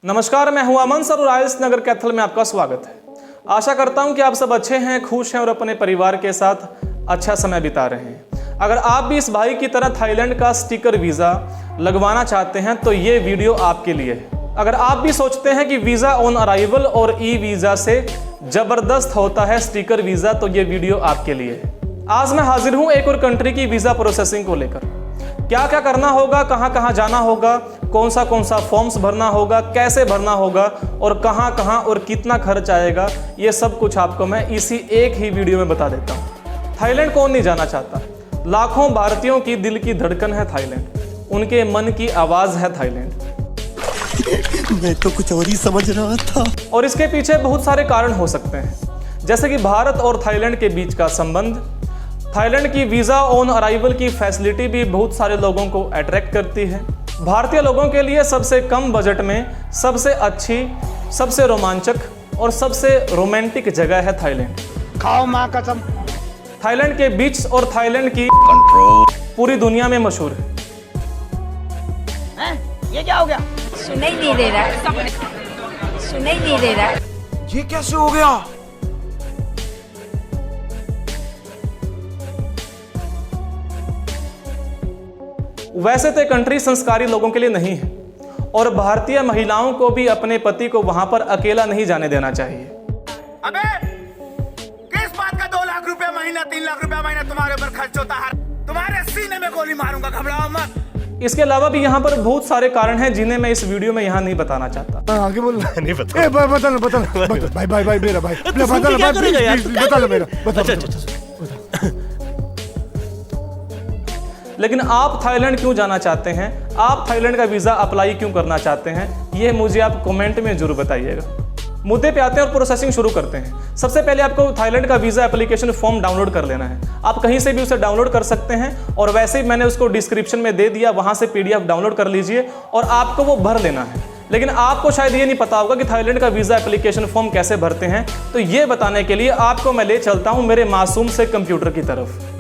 नमस्कार, मैं हूं अमन सर और आइल्स नगर कैथल में आपका स्वागत है। आशा करता हूं कि आप सब अच्छे हैं, खुश हैं और अपने परिवार के साथ अच्छा समय बिता रहे हैं। अगर आप भी इस भाई की तरह थाईलैंड का स्टिकर वीज़ा लगवाना चाहते हैं तो ये वीडियो आपके लिए है। अगर आप भी सोचते हैं कि वीज़ा ऑन अराइवल और ई वीज़ा से ज़बरदस्त होता है स्टिकर वीज़ा, तो ये वीडियो आपके लिए है। आज मैं हाजिर हूँ एक और कंट्री की वीज़ा प्रोसेसिंग को लेकर। क्या क्या करना होगा, कहाँ कहाँ जाना होगा, कौन सा फॉर्म्स भरना होगा, कैसे भरना होगा और कहाँ और कितना खर्च आएगा, ये सब कुछ आपको मैं इसी एक ही वीडियो में बता देता हूँ। थाईलैंड कौन नहीं जाना चाहता? लाखों भारतीयों की दिल की धड़कन है थाईलैंड, उनके मन की आवाज़ है थाईलैंड। मैं तो कुछ और ही समझ रहा था। और इसके पीछे बहुत सारे कारण हो सकते हैं, जैसे कि भारत और थाईलैंड के बीच का संबंध, थाईलैंड की वीज़ा ऑन अराइवल की फैसिलिटी भी बहुत सारे लोगों को अट्रैक्ट करती है। भारतीय लोगों के लिए सबसे कम बजट में सबसे अच्छी, सबसे रोमांचक और सबसे रोमांटिक जगह है थाईलैंड। खाओ माँ कसम। थाईलैंड के बीच और थाईलैंड की कंट्रोल पूरी दुनिया में मशहूर है। ये क्या हो गया? सुनाई नहीं दे रहा है, सुनाई नहीं दे रहा है। ये कैसे हो गया? वैसे तो कंट्री संस्कारी लोगों के लिए नहीं है और भारतीय महिलाओं को भी अपने पति को वहां पर अकेला नहीं जाने देना चाहिए। अबे किस बात का 2 लाख रुपया महीना, 3 लाख रुपया महीना तुम्हारे ऊपर खर्च होता है? तुम्हारे सीने में गोली मारूंगा, घबराओ मत। इसके अलावा भी यहाँ पर बहुत सारे कारण हैं जिन्हें मैं इस वीडियो में यहाँ नहीं बताना चाहता। आगे बोल। नहीं बता भाई मेरा भाई बता मेरा। लेकिन आप थाईलैंड क्यों जाना चाहते हैं, आप थाईलैंड का वीज़ा अप्लाई क्यों करना चाहते हैं, ये मुझे आप कमेंट में जरूर बताइएगा। मुद्दे पे आते हैं और प्रोसेसिंग शुरू करते हैं। सबसे पहले आपको थाईलैंड का वीज़ा एप्लीकेशन फॉर्म डाउनलोड कर लेना है। आप कहीं से भी उसे डाउनलोड कर सकते हैं और वैसे ही मैंने उसको डिस्क्रिप्शन में दे दिया, वहाँ से PDF डाउनलोड कर लीजिए और आपको वो भर लेना है। लेकिन आपको शायद ये नहीं पता होगा कि थाईलैंड का वीज़ा एप्लीकेशन फॉर्म कैसे भरते हैं, तो ये बताने के लिए आपको मैं ले चलता हूँ मेरे मासूम से कंप्यूटर की तरफ।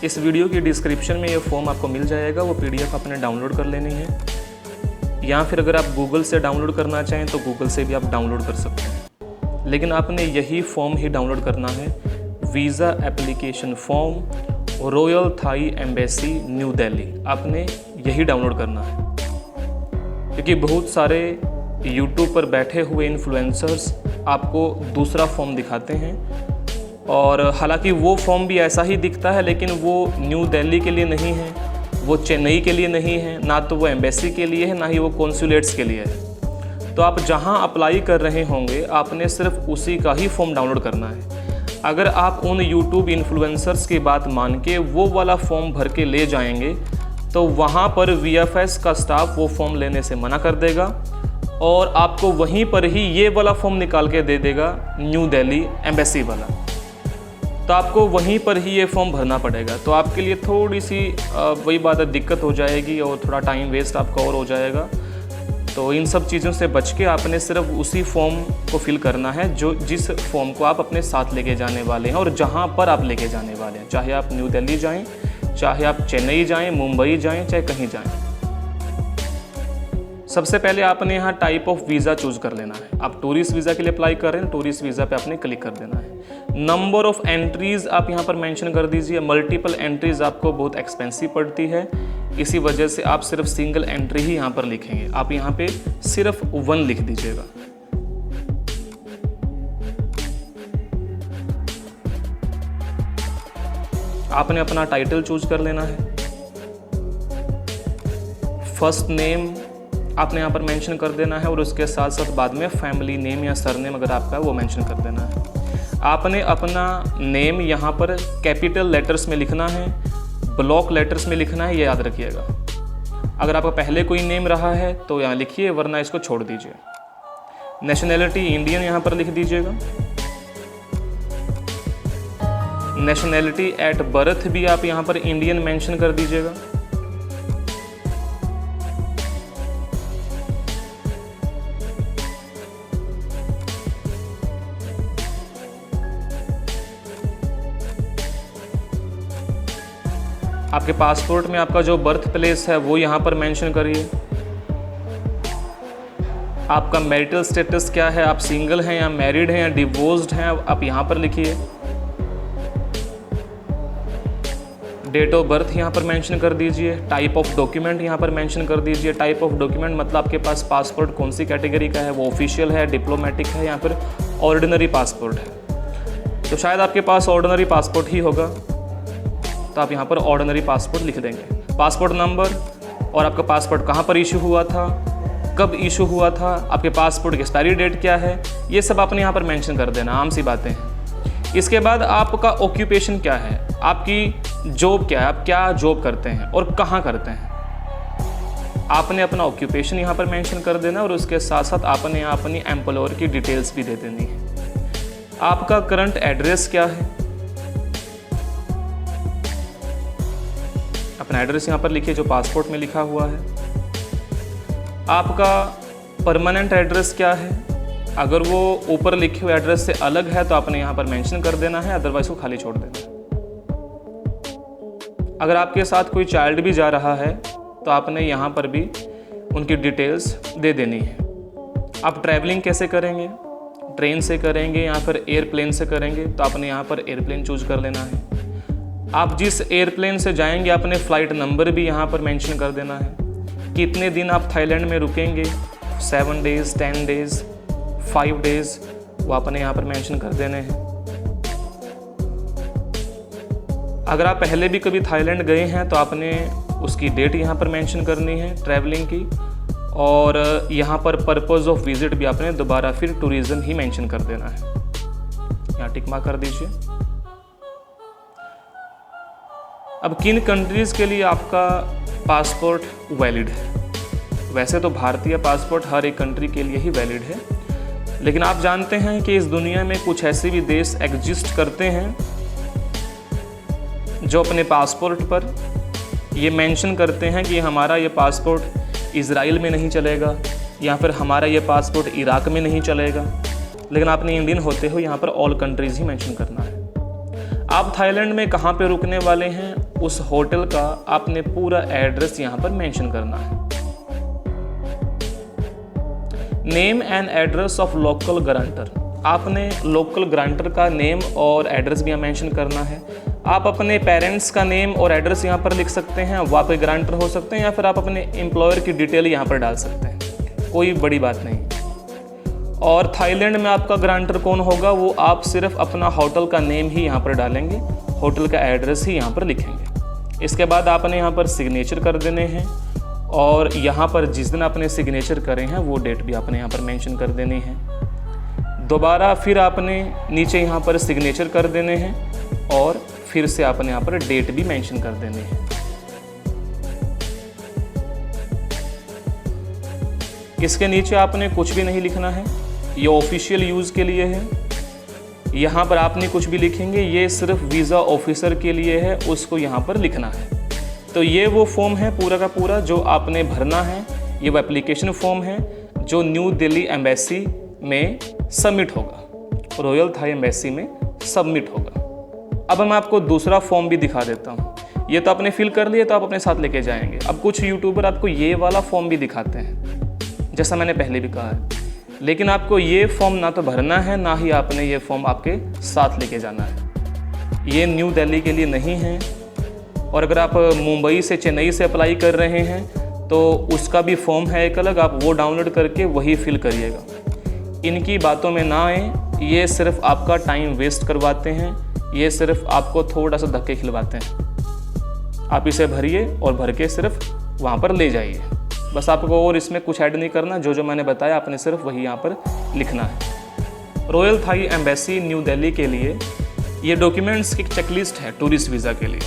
इस वीडियो की डिस्क्रिप्शन में ये फॉर्म आपको मिल जाएगा, वो PDF आपने डाउनलोड कर लेनी है, या फिर अगर आप गूगल से डाउनलोड करना चाहें तो गूगल से भी आप डाउनलोड कर सकते हैं। लेकिन आपने यही फॉर्म ही डाउनलोड करना है, visa application form, royal Thai embassy New Delhi. आपने यही डाउनलोड करना है, क्योंकि बहुत सारे यूट्यूब पर बैठे हुए इन्फ्लुएंसर्स आपको दूसरा फॉर्म दिखाते हैं, और हालांकि वो फॉर्म भी ऐसा ही दिखता है, लेकिन वो न्यू दिल्ली के लिए नहीं है, वो चेन्नई के लिए नहीं है, ना तो वो एम्बेसी के लिए है, ना ही वो कॉन्सुलेट्स के लिए है। तो आप जहां अप्लाई कर रहे होंगे आपने सिर्फ उसी का ही फॉर्म डाउनलोड करना है। अगर आप उन यूट्यूब इन्फ्लुएंसर्स की बात मान के वो वाला फॉर्म भर के ले जाएंगे तो वहाँ पर VFS का स्टाफ वो फॉर्म लेने से मना कर देगा और आपको वहीं पर ही ये वाला फॉर्म निकाल के दे देगा, न्यू दिल्ली एम्बेसी वाला। तो आपको वहीं पर ही ये फॉर्म भरना पड़ेगा। तो आपके लिए थोड़ी सी वही बात है, दिक्कत हो जाएगी और थोड़ा टाइम वेस्ट आपका और हो जाएगा। तो इन सब चीज़ों से बच के आपने सिर्फ उसी फॉर्म को फिल करना है जिस फॉर्म को आप अपने साथ लेके जाने वाले हैं और जहाँ पर आप लेके जाने वाले हैं, चाहे आप न्यू दिल्ली जाएँ, चाहे आप चेन्नई जाएँ, मुंबई जाएँ, चाहे कहीं जाएँ। सबसे पहले आपने यहाँ टाइप ऑफ वीज़ा चूज़ कर लेना है। आप टूरिस्ट वीज़ा के लिए अप्लाई कर रहे हैं, टूरिस्ट वीज़ा पे आपने क्लिक कर देना है। नंबर ऑफ़ एंट्रीज़ आप यहाँ पर मेंशन कर दीजिए। मल्टीपल एंट्रीज़ आपको बहुत एक्सपेंसिव पड़ती है, इसी वजह से आप सिर्फ सिंगल एंट्री ही यहाँ पर लिखेंगे। आप यहाँ पे सिर्फ 1 लिख दीजिएगा। आपने अपना टाइटल चूज कर लेना है। फर्स्ट नेम आपने यहाँ पर मेंशन कर देना है और उसके साथ साथ बाद में फैमिली नेम या सरनेम अगर आपका है वो मेंशन कर देना है। आपने अपना नेम यहाँ पर कैपिटल लेटर्स में लिखना है, ब्लॉक लेटर्स में लिखना है, ये याद रखिएगा। अगर आपका पहले कोई नेम रहा है तो यहाँ लिखिए, वरना इसको छोड़ दीजिए। नेशनैलिटी इंडियन यहाँ पर लिख दीजिएगा। नेशनैलिटी एट बर्थ भी आप यहाँ पर इंडियन मेंशन कर दीजिएगा। आपके पासपोर्ट में आपका जो बर्थ प्लेस है वो यहाँ पर मेंशन करिए। आपका मैरिटल स्टेटस क्या है, आप सिंगल हैं या मैरिड हैं या डिवोर्स्ड हैं, आप यहाँ पर लिखिए। डेट ऑफ बर्थ यहाँ पर मेंशन कर दीजिए। टाइप ऑफ डॉक्यूमेंट यहाँ पर मेंशन कर दीजिए। टाइप ऑफ डॉक्यूमेंट मतलब आपके पास पासपोर्ट कौन सी कैटेगरी का है, वो ऑफिशियल है, डिप्लोमेटिक है या फिर ऑर्डिनरी पासपोर्ट है। तो शायद आपके पास ऑर्डिनरी पासपोर्ट ही होगा, तो आप यहाँ पर ऑर्डिनरी पासपोर्ट लिख देंगे। पासपोर्ट नंबर और आपका पासपोर्ट कहाँ पर इशू हुआ था, कब इशू हुआ था, आपके पासपोर्ट की एक्सपायरी डेट क्या है, ये सब आपने यहाँ पर मेंशन कर देना, आम सी बातें हैं। इसके बाद आपका ऑक्यूपेशन क्या है, आपकी जॉब क्या है, आप क्या जॉब करते हैं और कहाँ करते हैं, आपने अपना ऑक्यूपेशन यहाँ पर मेंशन कर देना और उसके साथ साथ आपने यहाँ अपनी एम्प्लॉयर की डिटेल्स भी दे देनी है। आपका करंट एड्रेस क्या है, अपना एड्रेस यहाँ पर लिखिए जो पासपोर्ट में लिखा हुआ है। आपका परमानेंट एड्रेस क्या है, अगर वो ऊपर लिखे हुए एड्रेस से अलग है तो आपने यहाँ पर मेंशन कर देना है, अदरवाइज को खाली छोड़ देना है। अगर आपके साथ कोई चाइल्ड भी जा रहा है तो आपने यहाँ पर भी उनकी डिटेल्स दे देनी है। आप ट्रैवलिंग कैसे करेंगे, ट्रेन से करेंगे या फिर एयरप्लेन से करेंगे, तो आपने यहाँ पर एयरप्लेन चूज कर लेना है। आप जिस एयरप्लेन से जाएंगे आपने फ़्लाइट नंबर भी यहाँ पर मेंशन कर देना है। कितने दिन आप थाईलैंड में रुकेंगे, 7 डेज़, 10 डेज़, 5 डेज़, वो आपने यहाँ पर मेंशन कर देने हैं। अगर आप पहले भी कभी थाईलैंड गए हैं तो आपने उसकी डेट यहाँ पर मेंशन करनी है ट्रैवलिंग की, और यहाँ पर पर्पज़ ऑफ विज़िट भी आपने दोबारा फिर टूरिज़्म ही मेंशन कर देना है। यहाँ टिक मार्क कर दीजिए। अब किन कंट्रीज़ के लिए आपका पासपोर्ट वैलिड है, वैसे तो भारतीय पासपोर्ट हर एक कंट्री के लिए ही वैलिड है, लेकिन आप जानते हैं कि इस दुनिया में कुछ ऐसे भी देश एग्जिस्ट करते हैं जो अपने पासपोर्ट पर ये मेंशन करते हैं कि हमारा ये पासपोर्ट इज़राइल में नहीं चलेगा या फिर हमारा ये पासपोर्ट इराक में नहीं चलेगा, लेकिन आपने इंडियन होते हो यहाँ पर ऑल कंट्रीज़ ही मेंशन करना है। आप थाईलैंड में कहाँ पे रुकने वाले हैं, उस होटल का आपने पूरा एड्रेस यहाँ पर मेंशन करना है। Name and address of local guarantor, आपने लोकल गारंटर का नेम और एड्रेस भी यहाँ मेंशन करना है। आप अपने पेरेंट्स का नेम और एड्रेस यहाँ पर लिख सकते हैं, वो आपके गारंटर हो सकते हैं, या फिर आप अपने एम्प्लॉयर की डिटेल यहाँ पर डाल सकते हैं, कोई बड़ी बात नहीं। और थाईलैंड में आपका गारंटर कौन होगा, वो आप सिर्फ अपना होटल का नेम ही यहाँ पर डालेंगे, होटल का एड्रेस ही यहाँ पर लिखेंगे। इसके बाद आपने यहाँ पर सिग्नेचर कर देने हैं, और यहाँ पर जिस दिन आपने सिग्नेचर करे हैं वो डेट भी आपने यहाँ पर मेंशन कर देनी है। दोबारा फिर आपने नीचे यहाँ पर सिग्नेचर कर देने हैं और फिर से आपने यहाँ पर डेट भी मेंशन कर देनी है। इसके नीचे आपने कुछ भी नहीं लिखना है, ये ऑफिशियल यूज़ के लिए है। यहाँ पर आपने कुछ भी लिखेंगे ये सिर्फ वीज़ा ऑफिसर के लिए है, उसको यहाँ पर लिखना है। तो ये वो फॉर्म है पूरा का पूरा जो आपने भरना है, ये वो एप्लीकेशन फॉर्म है जो न्यू दिल्ली एम्बेसी में सबमिट होगा, रॉयल थाई एम्बेसी में सबमिट होगा। अब मैं आपको दूसरा फॉर्म भी दिखा देता हूँ। ये तो आपने फिल कर लिया, तो आप अपने साथ लेके जाएंगे। अब कुछ यूट्यूबर आपको ये वाला फॉर्म भी दिखाते हैं, जैसा मैंने पहले भी कहा है, लेकिन आपको ये फॉर्म ना तो भरना है, ना ही आपने ये फॉर्म आपके साथ लेके जाना है। ये न्यू दिल्ली के लिए नहीं है, और अगर आप मुंबई से चेन्नई से अप्लाई कर रहे हैं तो उसका भी फॉर्म है एक अलग, आप वो डाउनलोड करके वही फिल करिएगा। इनकी बातों में ना आए, ये सिर्फ आपका टाइम वेस्ट करवाते हैं, ये सिर्फ आपको थोड़ा सा धक्के खिलवाते हैं। आप इसे भरिए और भर के सिर्फ वहाँ पर ले जाइए, बस आपको और इसमें कुछ ऐड नहीं करना। जो जो मैंने बताया आपने सिर्फ वही यहाँ पर लिखना है। Royal Thai embassy New Delhi के लिए ये डॉक्यूमेंट्स की चेकलिस्ट है टूरिस्ट वीज़ा के लिए।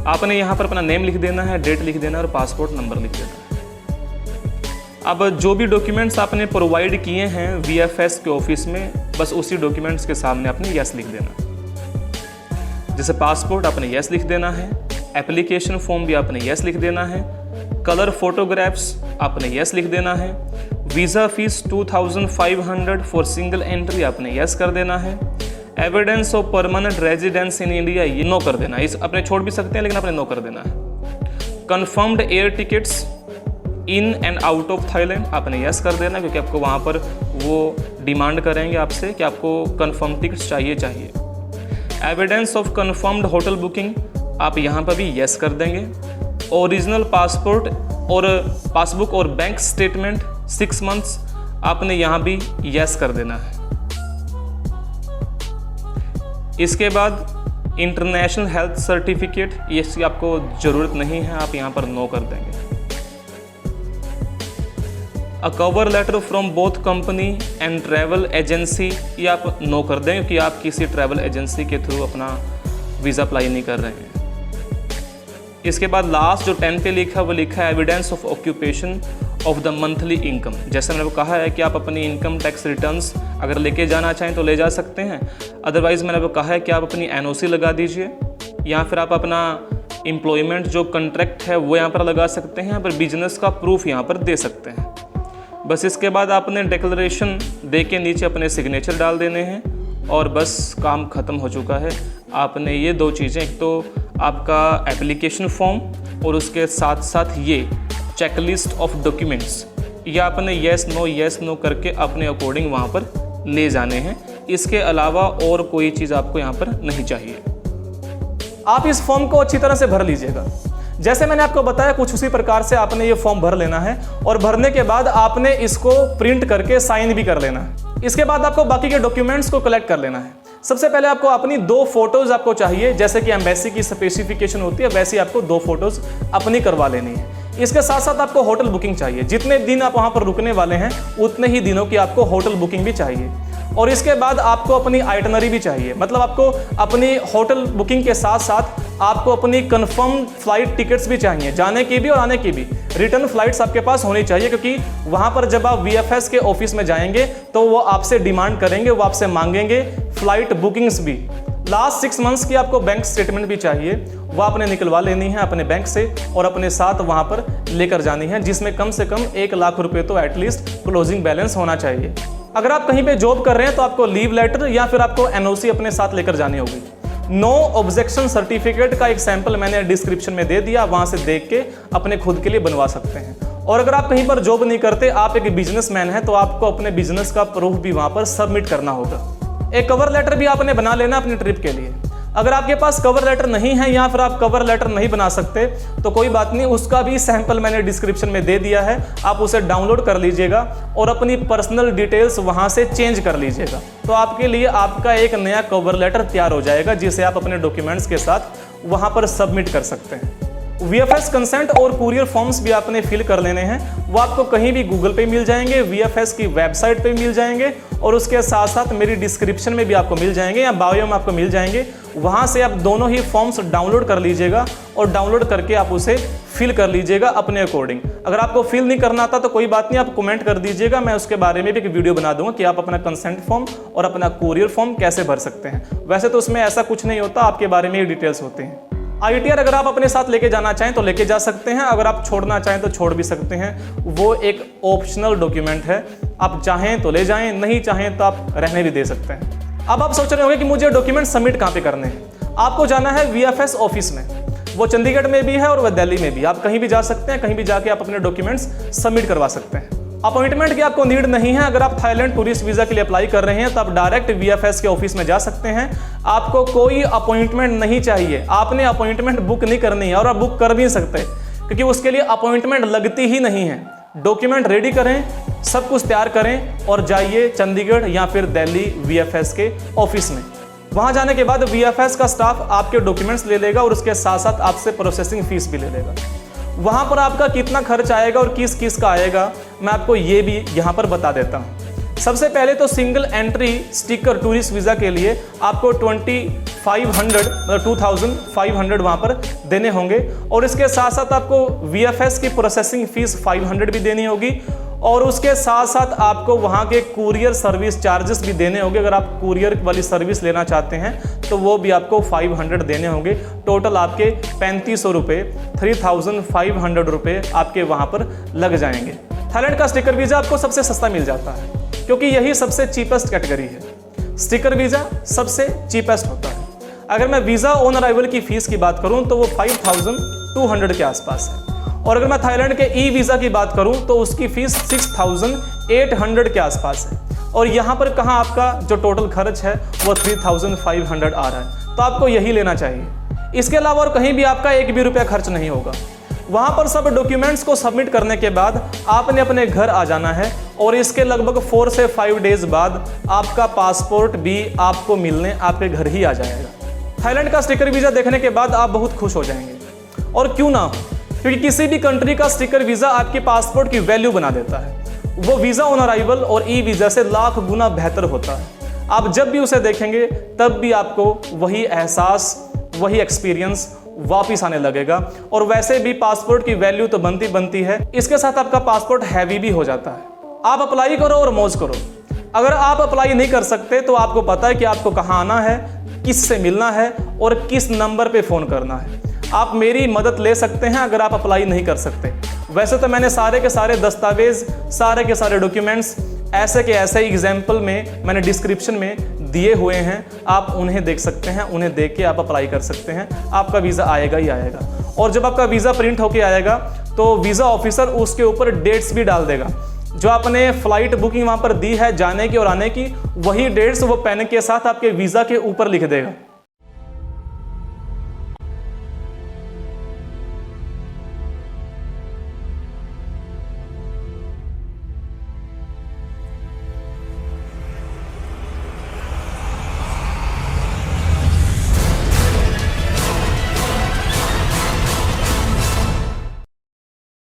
आपने यहाँ पर अपना नेम लिख देना है, डेट लिख देना है और पासपोर्ट नंबर लिख देना है। अब जो भी डॉक्यूमेंट्स आपने प्रोवाइड किए हैं VFS के ऑफिस में, बस उसी डॉक्यूमेंट्स के सामने आपने यस लिख देना। जैसे पासपोर्ट आपने यस लिख देना है, एप्लीकेशन फॉर्म भी आपने यस लिख देना है, कलर फोटोग्राफ्स आपने यस लिख देना है, visa fees 2500 for single entry आपने यस कर देना है, evidence of permanent residence in India, ये नो कर देना। इस अपने छोड़ भी सकते हैं लेकिन अपने नो कर देना है। Confirmed air tickets in and out of Thailand, आपने यस कर देना, क्योंकि आपको वहाँ पर वो डिमांड करेंगे आपसे कि आपको कन्फर्म टिकट्स चाहिए। Evidence of confirmed hotel booking, आप यहाँ पर भी यस कर देंगे। ओरिजिनल पासपोर्ट और पासबुक और बैंक स्टेटमेंट 6 मंथ्स, आपने यहाँ भी यस कर देना है। इसके बाद इंटरनेशनल हेल्थ सर्टिफिकेट, ये इसकी आपको ज़रूरत नहीं है, आप यहाँ पर नो कर देंगे। A cover letter from both company and travel agency, ये आप नो कर दें, क्योंकि आप किसी ट्रैवल एजेंसी के थ्रू अपना वीज़ा अप्लाई नहीं कर रहे हैं। इसके बाद लास्ट जो 10 पे लिखा है वो लिखा है evidence of occupation of the monthly income. जैसे मैंने कहा है कि आप अपनी इनकम टैक्स रिटर्न्स अगर लेके जाना चाहें तो ले जा सकते हैं, अदरवाइज़ मैंने आपको कहा है कि आप अपनी NOC लगा दीजिए, या फिर आप अपना एम्प्लॉयमेंट जो कॉन्ट्रैक्ट है वो यहाँ पर लगा सकते हैं, पर बिजनेस का प्रूफ यहाँ पर दे सकते हैं। बस इसके बाद आपने डिक्लेरेशन दे के नीचे अपने सिग्नेचर डाल देने हैं और बस काम ख़त्म हो चुका है। आपने ये 2 चीज़ें, एक तो आपका एप्लीकेशन फॉर्म और उसके साथ साथ ये चेकलिस्ट ऑफ डॉक्यूमेंट्स, ये आपने येस नो करके अपने अकॉर्डिंग वहाँ पर ले जाने हैं। इसके अलावा और कोई चीज़ आपको यहाँ पर नहीं चाहिए। आप इस फॉर्म को अच्छी तरह से भर लीजिएगा। जैसे मैंने आपको बताया कुछ उसी प्रकार से आपने ये फॉर्म भर लेना है, और भरने के बाद आपने इसको प्रिंट करके साइन भी कर लेना है। इसके बाद आपको बाकी के डॉक्यूमेंट्स को कलेक्ट कर लेना है। सबसे पहले आपको अपनी 2 फोटोज आपको चाहिए, जैसे कि एम्बेसी की स्पेसिफिकेशन होती है वैसे आपको 2 फोटोज अपनी करवा लेनी है। इसके साथ साथ आपको होटल बुकिंग चाहिए, जितने दिन आप वहाँ पर रुकने वाले हैं उतने ही दिनों की आपको होटल बुकिंग भी चाहिए। और इसके बाद आपको अपनी आइटनरी भी चाहिए, मतलब आपको अपनी होटल बुकिंग के साथ साथ आपको अपनी कंफर्म फ्लाइट टिकट्स भी चाहिए, जाने की भी और आने की भी। रिटर्न फ्लाइट्स आपके पास होनी चाहिए, क्योंकि वहाँ पर जब आप VFS के ऑफिस में जाएंगे तो वो आपसे डिमांड करेंगे, वो आपसे मांगेंगे फ्लाइट बुकिंग्स भी। लास्ट 6 मंथ्स की आपको बैंक स्टेटमेंट भी चाहिए, वो आपने निकलवा लेनी है अपने बैंक से और अपने साथ वहाँ पर लेकर जानी है, जिसमें कम से कम 1 लाख रुपए तो एटलीस्ट क्लोजिंग बैलेंस होना चाहिए। अगर आप कहीं पे जॉब कर रहे हैं तो आपको लीव लेटर या फिर आपको NOC अपने साथ लेकर जानी होगी। नो ऑब्जेक्शन सर्टिफिकेट का एक सैंपल मैंने डिस्क्रिप्शन में दे दिया, वहाँ से देख के अपने खुद के लिए बनवा सकते हैं। और अगर आप कहीं पर जॉब नहीं करते, आप एक बिजनेसमैन हैं, तो आपको अपने बिजनेस का प्रूफ भी वहाँ पर सबमिट करना होगा। एक कवर लेटर भी आपने बना लेना अपनी ट्रिप के लिए। अगर आपके पास कवर लेटर नहीं है या फिर आप कवर लेटर नहीं बना सकते तो कोई बात नहीं, उसका भी सैंपल मैंने डिस्क्रिप्शन में दे दिया है, आप उसे डाउनलोड कर लीजिएगा और अपनी पर्सनल डिटेल्स वहां से चेंज कर लीजिएगा। तो आपके लिए आपका एक नया कवर लेटर तैयार हो जाएगा, जिसे आप अपने डॉक्यूमेंट्स के साथ वहां पर सबमिट कर सकते हैं। VFS कंसेंट और कुरियर फॉर्म्स भी आपने फिल कर लेने हैं, वो आपको कहीं भी गूगल पे मिल जाएंगे, VFS की वेबसाइट पे मिल जाएंगे और उसके साथ साथ मेरी डिस्क्रिप्शन में भी आपको मिल जाएंगे या बायो में आपको मिल जाएंगे। वहाँ से आप दोनों ही फॉर्म्स डाउनलोड कर लीजिएगा और डाउनलोड करके आप उसे फिल कर लीजिएगा अपने अकॉर्डिंग। अगर आपको फिल नहीं करना आता तो कोई बात नहीं, आप कमेंट कर दीजिएगा, मैं उसके बारे में भी एक वीडियो बना दूंगा कि आप अपना कंसेंट फॉर्म और अपना कुरियर फॉर्म कैसे भर सकते हैं। वैसे तो उसमें ऐसा कुछ नहीं होता, आपके बारे में ही डिटेल्स होते हैं। ITR अगर आप अपने साथ लेके जाना चाहें तो लेके जा सकते हैं, अगर आप छोड़ना चाहें तो छोड़ भी सकते हैं, वो एक ऑप्शनल डॉक्यूमेंट है, आप चाहें तो ले जाएं, नहीं चाहें तो आप रहने भी दे सकते हैं। अब आप सोच रहे होंगे कि मुझे डॉक्यूमेंट सबमिट कहाँ पे करने हैं। आपको जाना है VFS ऑफिस में, वो चंडीगढ़ में भी है और वह दिल्ली में भी, आप कहीं भी जा सकते हैं, कहीं भी जाके आप अपने डॉक्यूमेंट्स सबमिट करवा सकते हैं। अपॉइंटमेंट की आपको नीड नहीं है। अगर आप थाईलैंड टूरिस्ट वीज़ा के लिए अप्लाई कर रहे हैं तो आप डायरेक्ट VFS के ऑफिस में जा सकते हैं, आपको कोई अपॉइंटमेंट नहीं चाहिए, आपने अपॉइंटमेंट बुक नहीं करनी है और आप बुक कर भी नहीं सकते क्योंकि उसके लिए अपॉइंटमेंट लगती ही नहीं है। डॉक्यूमेंट रेडी करें, सब कुछ तैयार करें और जाइए चंडीगढ़ या फिर दिल्ली VFS के ऑफिस में। वहाँ जाने के बाद VFS का स्टाफ आपके डॉक्यूमेंट्स ले लेगा और उसके साथ साथ आपसे प्रोसेसिंग फीस भी ले लेगा। वहाँ पर आपका कितना खर्च आएगा और किस किस का आएगा मैं आपको ये भी यहाँ पर बता देता हूँ। सबसे पहले तो single entry sticker tourist visa के लिए आपको 2500 वहाँ पर देने होंगे और इसके साथ साथ आपको VFS की प्रोसेसिंग फीस 500 भी देनी होगी और उसके साथ साथ आपको वहाँ के कुरियर सर्विस चार्जेस भी देने होंगे। अगर आप कुरियर वाली सर्विस लेना चाहते हैं तो वो भी आपको 500 देने होंगे। टोटल आपके 3500 रुपये, 3500 रुपये आपके वहाँ पर लग जाएंगे। थाईलैंड का स्टिकर वीज़ा आपको सबसे सस्ता मिल जाता है क्योंकि यही सबसे चीपेस्ट कैटेगरी है। स्टिकर वीज़ा सबसे चीपेस्ट होता है। अगर मैं वीज़ा ऑन अराइवल की फ़ीस की बात करूं तो वो 5200 के आसपास है, और अगर मैं थाईलैंड के ई वीज़ा की बात करूं तो उसकी फ़ीस 6800 के आसपास है। और यहाँ पर कहाँ आपका जो टोटल खर्च है वो 3500 आ रहा है, तो आपको यही लेना चाहिए। इसके अलावा और कहीं भी आपका एक भी रुपया खर्च नहीं होगा। वहाँ पर सब डॉक्यूमेंट्स को सबमिट करने के बाद आपने अपने घर आ जाना है, और इसके लगभग 4 से 5 डेज बाद आपका पासपोर्ट भी आपको मिलने आपके घर ही आ जाएगा। थाईलैंड का स्टिकर वीज़ा देखने के बाद आप बहुत खुश हो जाएंगे, और क्यों ना हो, क्योंकि किसी भी कंट्री का स्टिकर वीज़ा आपके पासपोर्ट की वैल्यू बना देता है। वो वीज़ा ऑन अराइवल और ई वीज़ा से लाख गुना बेहतर होता है। आप जब भी उसे देखेंगे तब भी आपको वही एहसास, वही एक्सपीरियंस वापिस आने लगेगा। और वैसे भी पासपोर्ट की वैल्यू तो बनती है, इसके साथ आपका पासपोर्ट हैवी भी हो जाता है। आप अप्लाई करो और मौज करो। अगर आप अप्लाई नहीं कर सकते तो आपको पता है कि आपको कहाँ आना है, किससे मिलना है और किस नंबर पे फ़ोन करना है। आप मेरी मदद ले सकते हैं अगर आप अप्लाई नहीं कर सकते। वैसे तो मैंने सारे के सारे दस्तावेज़, सारे के सारे डॉक्यूमेंट्स ऐसे के ऐसे एग्जाम्पल में मैंने डिस्क्रिप्शन में दिए हुए हैं, आप उन्हें देख सकते हैं। उन्हें देख के आप अप्लाई कर सकते हैं, आपका वीज़ा आएगा ही आएगा। और जब आपका वीज़ा प्रिंट होके आएगा तो वीज़ा ऑफिसर उसके ऊपर डेट्स भी डाल देगा। जो आपने फ़्लाइट बुकिंग वहाँ पर दी है जाने की और आने की, वही डेट्स वो पेन के साथ आपके वीज़ा के ऊपर लिख देगा।